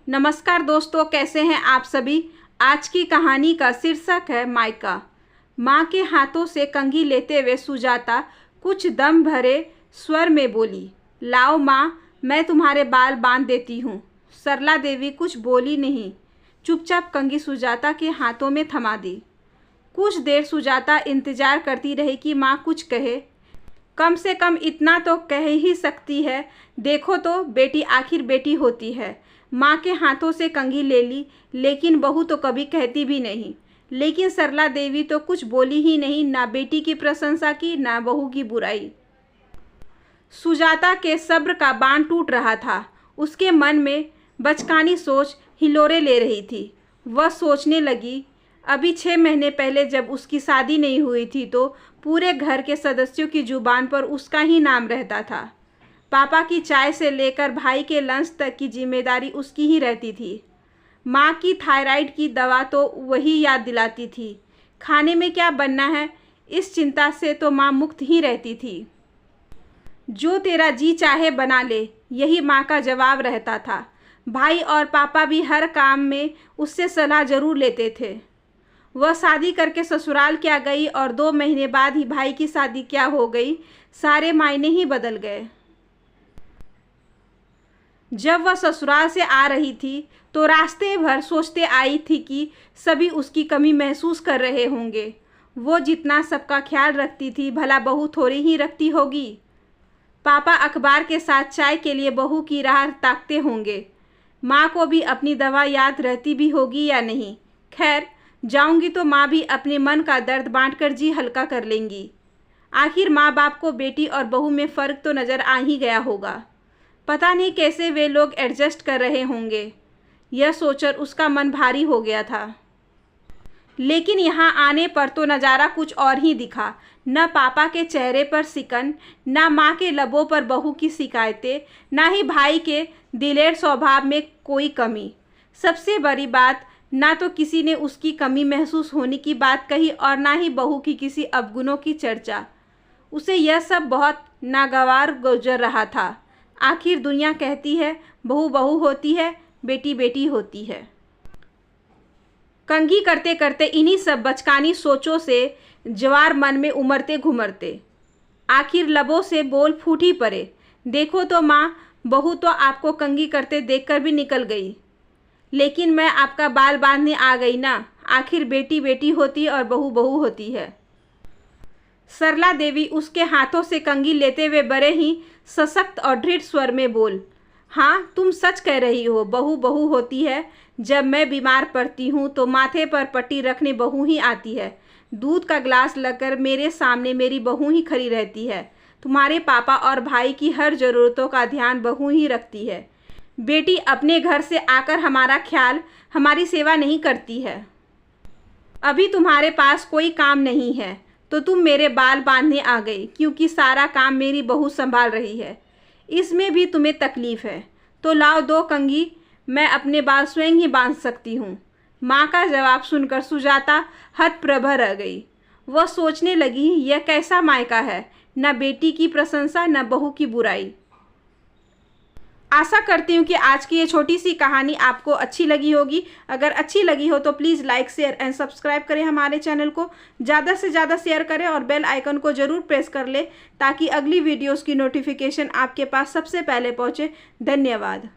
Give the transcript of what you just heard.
नमस्कार दोस्तों, कैसे हैं आप सभी। आज की कहानी का शीर्षक है मायका। माँ के हाथों से कंघी लेते हुए सुजाता कुछ दम भरे स्वर में बोली, लाओ माँ, मैं तुम्हारे बाल बांध देती हूँ। सरला देवी कुछ बोली नहीं, चुपचाप कंघी सुजाता के हाथों में थमा दी। कुछ देर सुजाता इंतजार करती रही कि माँ कुछ कहे। कम से कम इतना तो कह ही सकती है, देखो तो बेटी आखिर बेटी होती है। माँ के हाथों से कंघी ले ली, लेकिन बहू तो कभी कहती भी नहीं। लेकिन सरला देवी तो कुछ बोली ही नहीं, ना बेटी की प्रशंसा की ना बहू की बुराई। सुजाता के सब्र का बांध टूट रहा था। उसके मन में बचकानी सोच हिलोरे ले रही थी। वह सोचने लगी, अभी 6 महीने पहले जब उसकी शादी नहीं हुई थी तो पूरे घर के सदस्यों की जुबान पर उसका ही नाम रहता था। पापा की चाय से लेकर भाई के लंच तक की जिम्मेदारी उसकी ही रहती थी। माँ की थायराइड की दवा तो वही याद दिलाती थी। खाने में क्या बनना है, इस चिंता से तो माँ मुक्त ही रहती थी। जो तेरा जी चाहे बना ले, यही माँ का जवाब रहता था। भाई और पापा भी हर काम में उससे सलाह जरूर लेते थे। वह शादी करके ससुराल क्या गई और 2 महीने बाद ही भाई की शादी क्या हो गई, सारे मायने ही बदल गए। जब वह ससुराल से आ रही थी तो रास्ते भर सोचते आई थी कि सभी उसकी कमी महसूस कर रहे होंगे। वो जितना सबका ख्याल रखती थी, भला बहू थोड़ी ही रखती होगी। पापा अखबार के साथ चाय के लिए बहू की राह ताकते होंगे। माँ को भी अपनी दवा याद रहती भी होगी या नहीं। खैर, जाऊंगी तो माँ भी अपने मन का दर्द बांटकर जी हल्का कर लेंगी। आखिर माँ बाप को बेटी और बहू में फ़र्क तो नज़र आ ही गया होगा। पता नहीं कैसे वे लोग एडजस्ट कर रहे होंगे। यह सोचकर उसका मन भारी हो गया था। लेकिन यहाँ आने पर तो नज़ारा कुछ और ही दिखा। न पापा के चेहरे पर सिकन, न माँ के लबों पर बहू की शिकायतें, न ही भाई के दिलेर स्वभाव में कोई कमी। सबसे बड़ी बात, ना तो किसी ने उसकी कमी महसूस होने की बात कही और ना ही बहू की किसी अवगुणों की चर्चा। उसे यह सब बहुत नागवार गुजर रहा था। आखिर दुनिया कहती है बहू बहू होती है, बेटी बेटी होती है। कंघी करते करते इन्हीं सब बचकानी सोचों से जवार मन में उमड़ते घुमड़ते आखिर लबों से बोल फूट ही पड़े, देखो तो माँ, बहू तो आपको कंघी करते देखकर भी निकल गई, लेकिन मैं आपका बाल बांधने आ गई ना। आखिर बेटी बेटी होती और बहू बहू होती है। सरला देवी उसके हाथों से कंघी लेते हुए बड़े ही सशक्त और दृढ़ स्वर में बोल, हाँ, तुम सच कह रही हो, बहू बहू होती है। जब मैं बीमार पड़ती हूँ तो माथे पर पट्टी रखने बहू ही आती है। दूध का गिलास लगकर मेरे सामने मेरी बहू ही खड़ी रहती है। तुम्हारे पापा और भाई की हर ज़रूरतों का ध्यान बहू ही रखती है। बेटी अपने घर से आकर हमारा ख्याल, हमारी सेवा नहीं करती है। अभी तुम्हारे पास कोई काम नहीं है तो तुम मेरे बाल बांधने आ गई, क्योंकि सारा काम मेरी बहू संभाल रही है। इसमें भी तुम्हें तकलीफ़ है तो लाओ 2 कंघी, मैं अपने बाल स्वयं ही बांध सकती हूँ। माँ का जवाब सुनकर सुजाता हतप्रभ रह गई। वह सोचने लगी, यह कैसा मायका है, न बेटी की प्रशंसा न बहू की बुराई। आशा करती हूँ कि आज की ये छोटी सी कहानी आपको अच्छी लगी होगी। अगर अच्छी लगी हो तो please like, share and subscribe करें हमारे चैनल को। ज़्यादा से ज़्यादा शेयर करें और बेल आइकन को ज़रूर प्रेस कर लें ताकि अगली वीडियोस की नोटिफिकेशन आपके पास सबसे पहले पहुँचे। धन्यवाद।